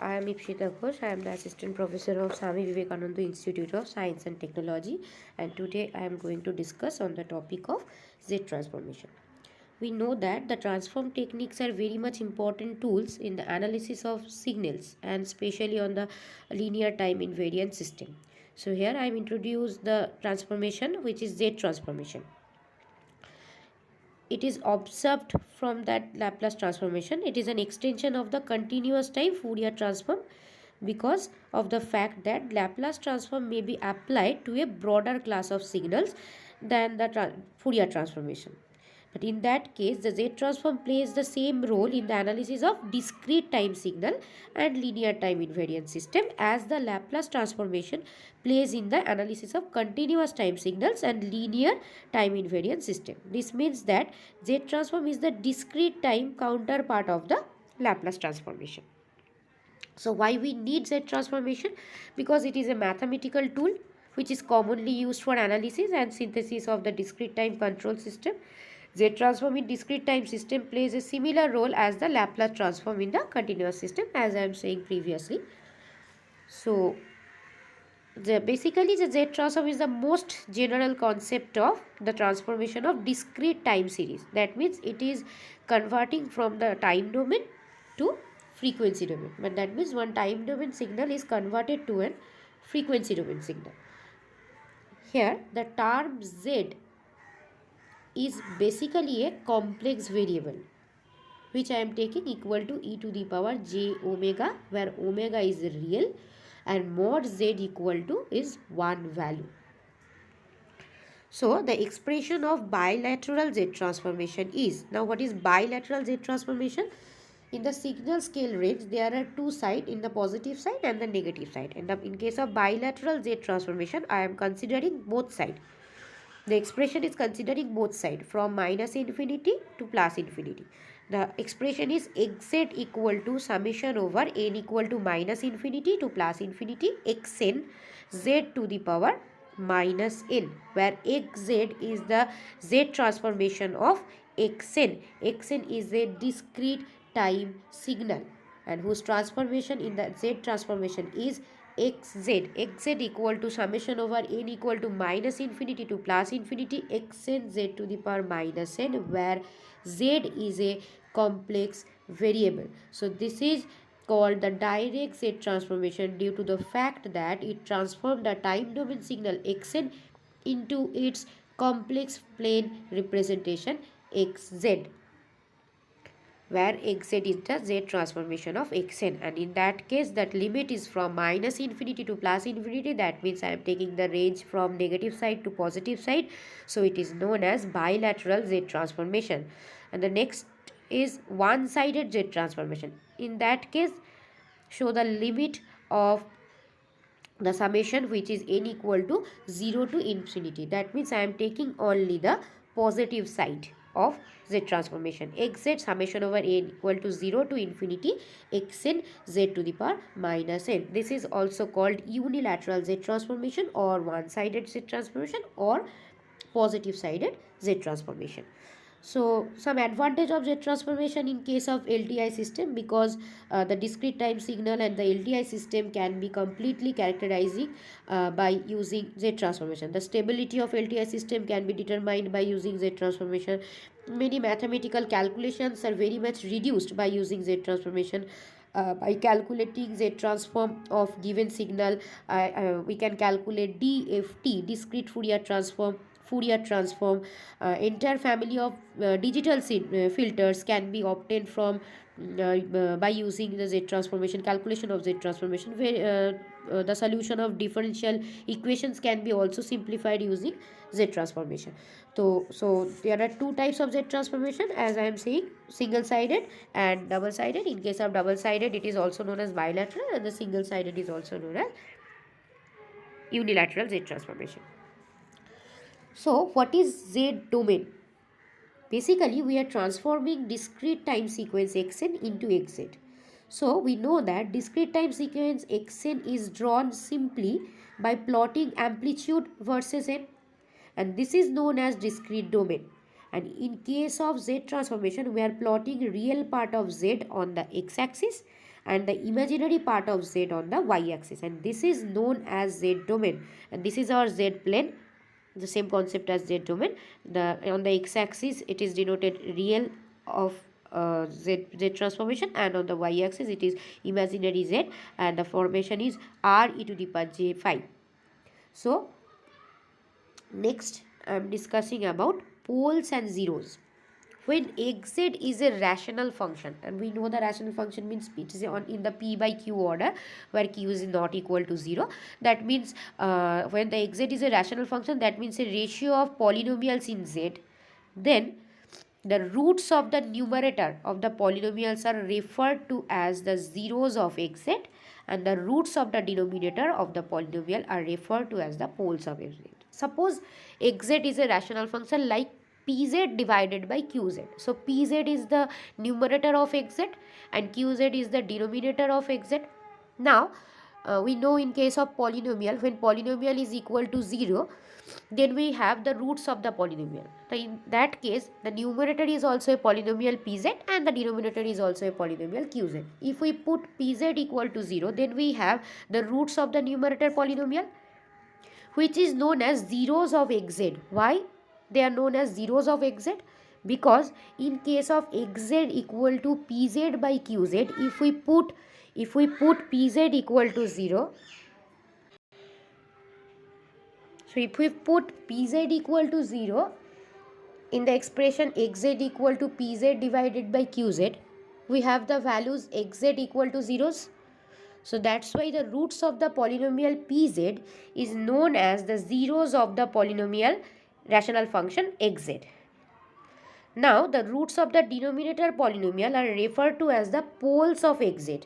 I am Ipshita Ghosh. I am the Assistant Professor of Swami Vivekananda Institute of Science and Technology, and today I am going to discuss on the topic of Z transformation. We know that the transform techniques are very much important tools in the analysis of signals and especially on the linear time invariant system. So here I am introduce the transformation which is Z transformation. It is observed from that Laplace transformation. It is an extension of the continuous time Fourier transform because of the fact that Laplace transform may be applied to a broader class of signals than the Fourier transformation. But in that case, the Z transform plays the same role in the analysis of discrete time signal and linear time invariant system as the Laplace transformation plays in the analysis of continuous time signals and linear time invariant system. This means that Z transform is the discrete time counterpart of the Laplace transformation. So why we need Z transformation? Because it is a mathematical tool which is commonly used for analysis and synthesis of the discrete time control system. Z transform in discrete time system plays a similar role as the Laplace transform in the continuous system, as I am saying previously. So basically the Z transform is the most general concept of the transformation of discrete time series. That means it is converting from the time domain to frequency domain. But that means one time domain signal is converted to a frequency domain signal. Here the term Z is basically a complex variable which I am taking equal to e to the power j omega, where omega is real and mod z equal to is one value. So the expression of bilateral Z transformation is, now what is bilateral Z transformation? In the signal scale range, there are two sides, in the positive side and the negative side. And in case of bilateral Z transformation, I am considering both sides. The expression is considering both sides from minus infinity to plus infinity. The expression is xz equal to summation over n equal to minus infinity to plus infinity xn z to the power minus n, where xz is the z transformation of xn. Xn is a discrete time signal and whose transformation in the z transformation is xz equal to summation over n equal to minus infinity to plus infinity xn z to the power minus n, where z is a complex variable. So this is called the direct Z transformation due to the fact that it transformed the time domain signal xn into its complex plane representation xz, where xz is the Z transformation of xn, and in that case that limit is from minus infinity to plus infinity. That means I am taking the range from negative side to positive side, so it is known as bilateral Z transformation. And the next is one-sided Z transformation. In that case, show the limit of the summation which is n equal to 0 to infinity. That means I am taking only the positive side of Z transformation. Xz summation over n equal to 0 to infinity xn z to the power minus n. This is also called unilateral Z transformation or one-sided Z transformation or positive sided Z transformation. So some advantage of Z transformation in case of LTI system, because the discrete time signal and the LTI system can be completely characterizing by using Z transformation. The stability of LTI system can be determined by using Z transformation. Many mathematical calculations are very much reduced by using Z transformation. By calculating Z transform of given signal, we can calculate DFT, discrete Fourier transform. Entire family of digital filters can be obtained from by using the Z transformation, calculation of Z transformation, where the solution of differential equations can be also simplified using Z transformation. So there are two types of Z transformation, as I am saying, single sided and double sided. In case of double sided, it is also known as bilateral, and the single sided is also known as unilateral Z transformation. So what is Z domain? Basically, we are transforming discrete time sequence xn into xz. So we know that discrete time sequence xn is drawn simply by plotting amplitude versus n, and this is known as discrete domain. And in case of Z transformation, we are plotting real part of Z on the x-axis and the imaginary part of z on the y-axis, and this is known as z domain, and this is our z plane, the same concept as z domain. The on the x-axis it is denoted real of z transformation, and on the y-axis it is imaginary z, and the formation is r e to the power j phi. So next I am discussing about poles and zeros. When xz is a rational function, and we know the rational function means it is in the p by q order, where q is not equal to 0. That means when the xz is a rational function, that means a ratio of polynomials in z, then the roots of the numerator of the polynomials are referred to as the zeros of xz, and the roots of the denominator of the polynomial are referred to as the poles of xz. Suppose xz is a rational function like pz divided by qz. So pz is the numerator of xz and qz is the denominator of xz. Now we know in case of polynomial, when polynomial is equal to 0, then we have the roots of the polynomial. So in that case, the numerator is also a polynomial pz and the denominator is also a polynomial qz. If we put pz equal to 0, then we have the roots of the numerator polynomial, which is known as zeros of xz. Why they are known as zeros of xz? Because in case of xz equal to pz by qz, if we put pz equal to 0, so if we put pz equal to 0 in the expression xz equal to pz divided by qz, we have the values xz equal to zeros. So that's why the roots of the polynomial pz is known as the zeros of the polynomial rational function xz. Now the roots of the denominator polynomial are referred to as the poles of xz.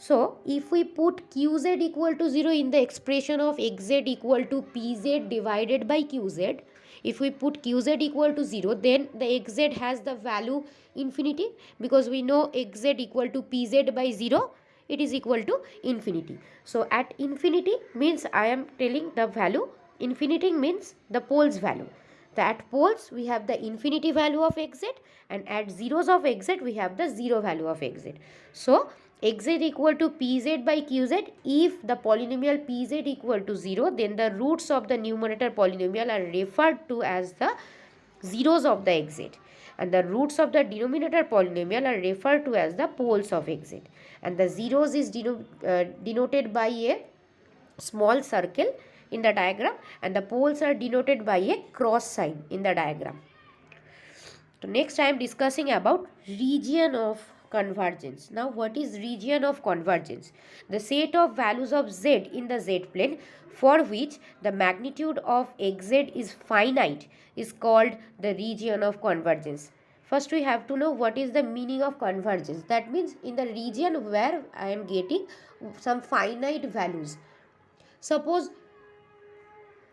So if we put qz equal to 0 in the expression of xz equal to pz divided by qz, if we put qz equal to 0, then the xz has the value infinity, because we know xz equal to pz by 0, it is equal to infinity. So at infinity means I am telling the value, infinity means the poles value. At poles we have the infinity value of xz, and at zeros of xz we have the 0 value of xz. So xz equal to pz by qz, if the polynomial pz equal to 0, then the roots of the numerator polynomial are referred to as the zeros of the xz, and the roots of the denominator polynomial are referred to as the poles of xz, and the zeros is denoted by a small circle in the diagram, and the poles are denoted by a cross sign in the diagram. So next I am discussing about region of convergence. Now what is region of convergence? The set of values of z in the z plane for which the magnitude of xz is finite is called the region of convergence. First we have to know what is the meaning of convergence. That means in the region where I am getting some finite values. Suppose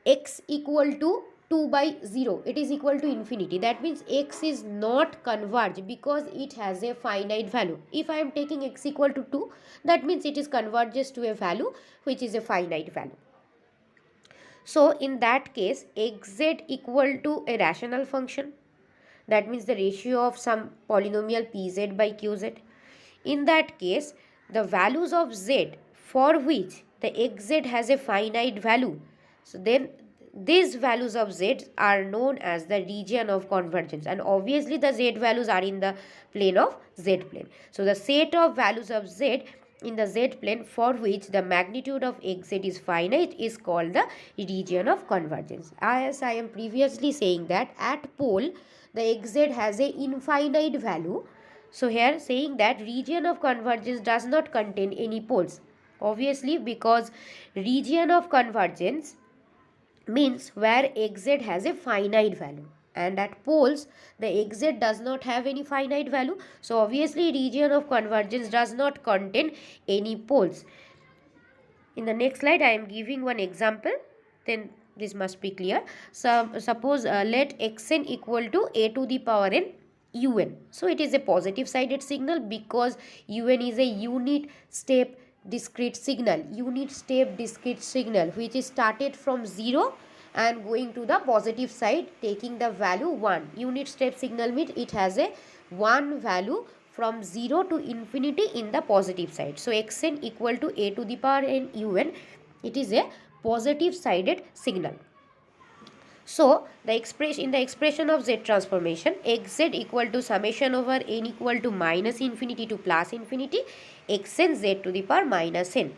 x equal to 2 by 0, it is equal to infinity. That means x is not converge because it has a finite value. If I am taking x equal to 2, that means it is converges to a value which is a finite value. So in that case, xz equal to a rational function, that means the ratio of some polynomial pz by qz. In that case, the values of z for which the xz has a finite value, so then these values of z are known as the region of convergence, and obviously the z values are in the plane of z plane. So the set of values of z in the z plane for which the magnitude of xz is finite is called the region of convergence. As I am previously saying that at pole the xz has a infinite value, so here saying that region of convergence does not contain any poles. Obviously, because region of convergence means where xz has a finite value, and at poles the xz does not have any finite value, so obviously region of convergence does not contain any poles. In the next slide I am giving one example, then this must be clear. So suppose let xn equal to a to the power n un. So it is a positive sided signal because un is a unit step discrete signal, which is started from 0 and going to the positive side taking the value 1. Unit step signal means it has a 1 value from 0 to infinity in the positive side. So xn equal to a to the power n un, it is a positive sided signal. So the expression of z transformation, xz equal to summation over n equal to minus infinity to plus infinity xn z to the power minus n.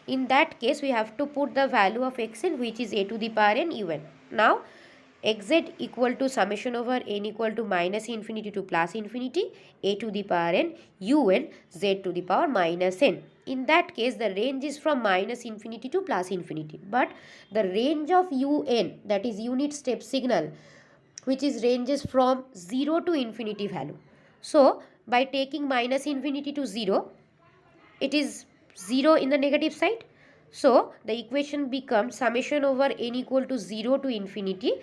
In that case, we have to put the value of xn, which is a to the power n un. Now xz equal to summation over n equal to minus infinity to plus infinity a to the power n un z to the power minus n. In that case, the range is from minus infinity to plus infinity, but the range of un, that is unit step signal, which is ranges from 0 to infinity value. So by taking minus infinity to 0, it is 0 in the negative side. So the equation becomes summation over n equal to 0 to infinity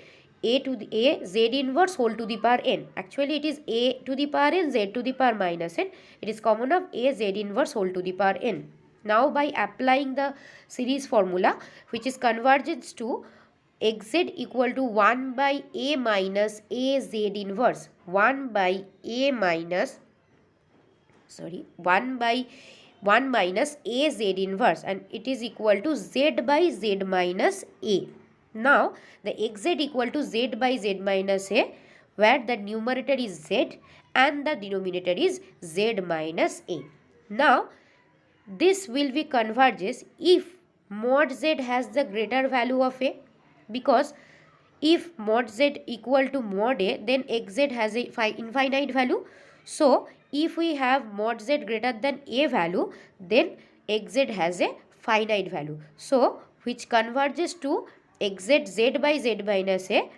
a to the a z inverse whole to the power n. Actually it is a to the power n z to the power minus n. It is common of a z inverse whole to the power n. Now by applying the series formula, which is convergence to xz equal to 1 by a minus a z inverse, 1 by a minus 1 by 1 minus a z inverse, and it is equal to z by z minus a. Now the xz equal to z by z minus a, where the numerator is z and the denominator is z minus a. Now this will be converges if mod z has the greater value of a, because if mod z equal to mod a, then xz has a infinite value. So if we have mod z greater than a value, then xz has a finite value. So which converges to xz z by z minus a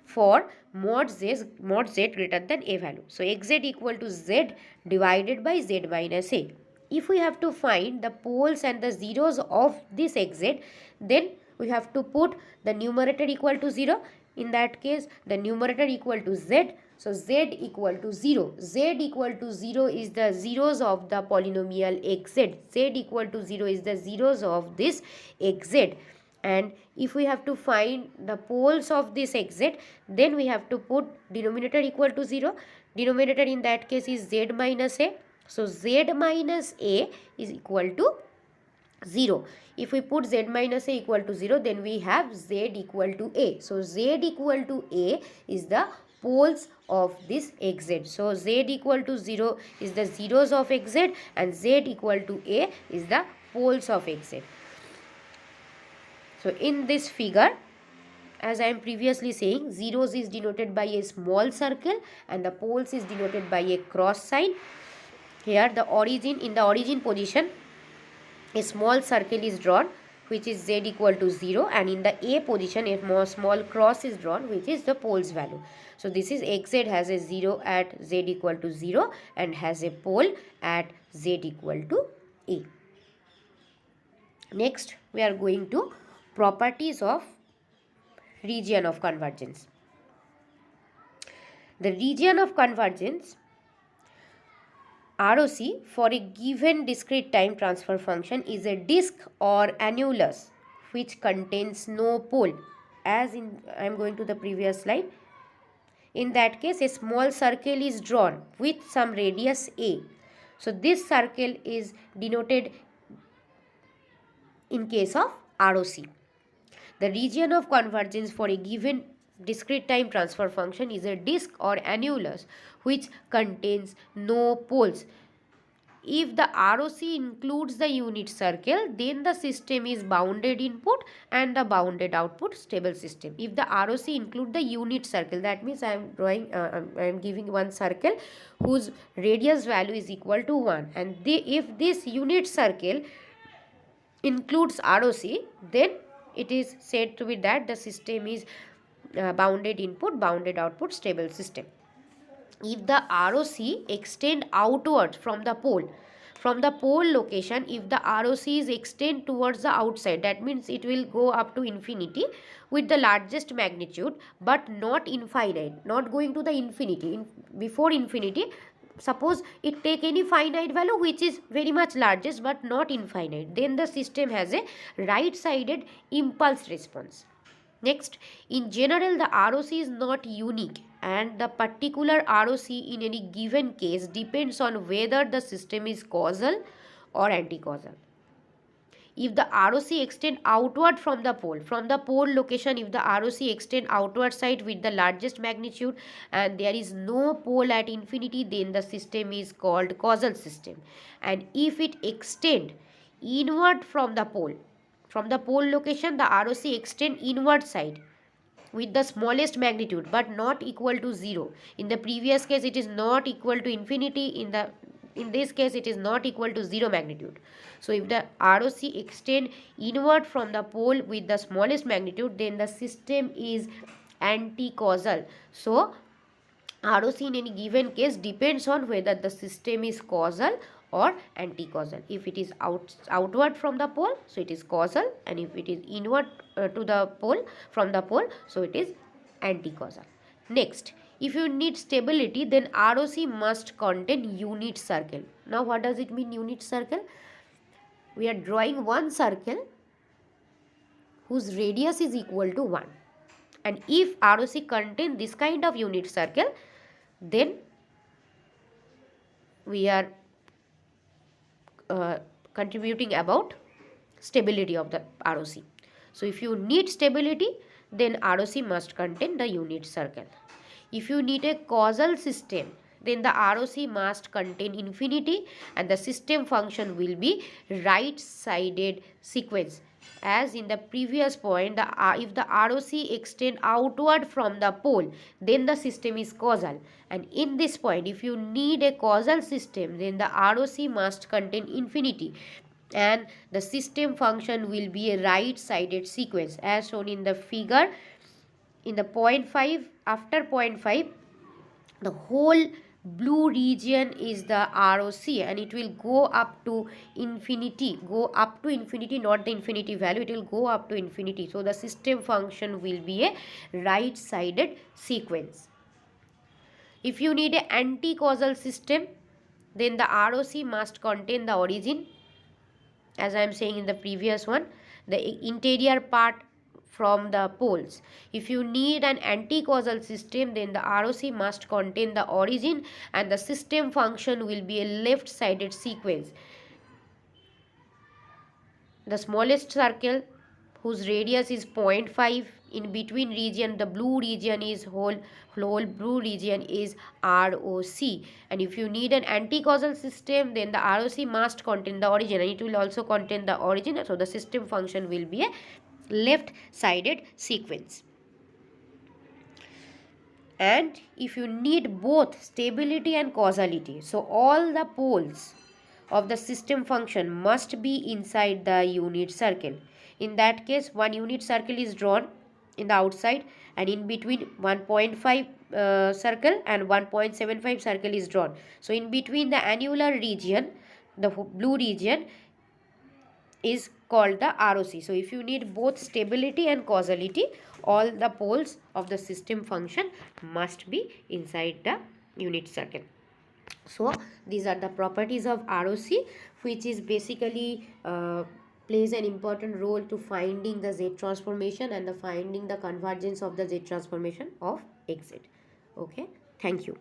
for mod z greater than a value. So xz equal to z divided by z minus a. If we have to find the poles and the zeros of this xz, then we have to put the numerator equal to 0. In that case, the numerator equal to z. So z equal to 0. Z equal to 0 is the zeros of the polynomial xz. Z equal to 0 is the zeros of this xz. And if we have to find the poles of this xz, then we have to put denominator equal to 0. Denominator in that case is z minus a. So z minus a is equal to 0. If we put z minus a equal to 0, then we have z equal to a. So z equal to a is the poles of this xz. So z equal to 0 is the zeros of xz, and z equal to a is the poles of xz. So in this figure, as I am previously saying, zeros is denoted by a small circle and the poles is denoted by a cross sign. Here the origin, in the origin position, a small circle is drawn which is z equal to 0, and in the a position a small cross is drawn which is the poles value. So this is xz has a 0 at z equal to 0 and has a pole at z equal to a. Next we are going to properties of region of convergence. The region of convergence ROC for a given discrete time transfer function is a disk or annulus which contains no pole, as in I am going to the previous slide. In that case, a small circle is drawn with some radius a. So this circle is denoted in case of ROC. The region of convergence for a given discrete time transfer function is a disk or annulus which contains no poles. If the ROC includes the unit circle, then the system is bounded input and the bounded output stable system. If the ROC include the unit circle, that means I am drawing, I am giving one circle whose radius value is equal to 1, and if this unit circle includes ROC, then it is said to be that the system is bounded input, bounded output, stable system. If the ROC extend outwards from the pole location, if the ROC is extend towards the outside, that means it will go up to infinity with the largest magnitude, but not infinite, not going to the infinity. Before infinity, suppose it take any finite value which is very much largest but not infinite, then the system has a right-sided impulse response. Next, in general, the ROC is not unique and the particular ROC in any given case depends on whether the system is causal or anti-causal. If the ROC extend outward from the pole location, if the ROC extend outward side with the largest magnitude and there is no pole at infinity, then the system is called causal system. And if it extend inward from the pole location, the ROC extend inward side with the smallest magnitude but not equal to 0. In the previous case it is not equal to infinity, in this case it is not equal to 0 magnitude. So if the ROC extend inward from the pole with the smallest magnitude, then the system is anti-causal. So ROC in any given case depends on whether the system is causal or anti-causal. If it is outward from the pole, so it is causal, and if it is inward to the pole from the pole, so it is anti-causal. Next, if you need stability, then ROC must contain unit circle. Now what does it mean, unit circle? We are drawing one circle whose radius is equal to 1, and if ROC contain this kind of unit circle, then we are contributing about stability of the ROC. So if you need stability, then ROC must contain the unit circle. If you need a causal system, then the ROC must contain infinity and the system function will be right-sided sequence. As in the previous point, if the ROC extend outward from the pole, then the system is causal. And in this point, if you need a causal system, then the ROC must contain infinity and the system function will be a right-sided sequence as shown in the figure. In the 0.5, after 0.5, the whole blue region is the ROC and it will go up to infinity, not the infinity value, it will go up to infinity. So the system function will be a right-sided sequence. If you need an anti-causal system, then the ROC must contain the origin, as I am saying in the previous one, the interior part from the poles. If you need an anti-causal system, then the ROC must contain the origin and the system function will be a left-sided sequence. The smallest circle whose radius is 0.5, in between region, the blue region is whole blue region is ROC. And if you need an anti-causal system, then the ROC must contain the origin and it will also contain the origin. So the system function will be a left-sided sequence. And if you need both stability and causality, so all the poles of the system function must be inside the unit circle. In that case, one unit circle is drawn in the outside and in between 1.5 circle and 1.75 circle is drawn. So in between the annular region, the blue region is called the ROC. So if you need both stability and causality, all the poles of the system function must be inside the unit circle. So these are the properties of ROC, which is basically plays an important role to finding the Z transformation and the finding the convergence of the Z transformation of XZ. Okay, thank you.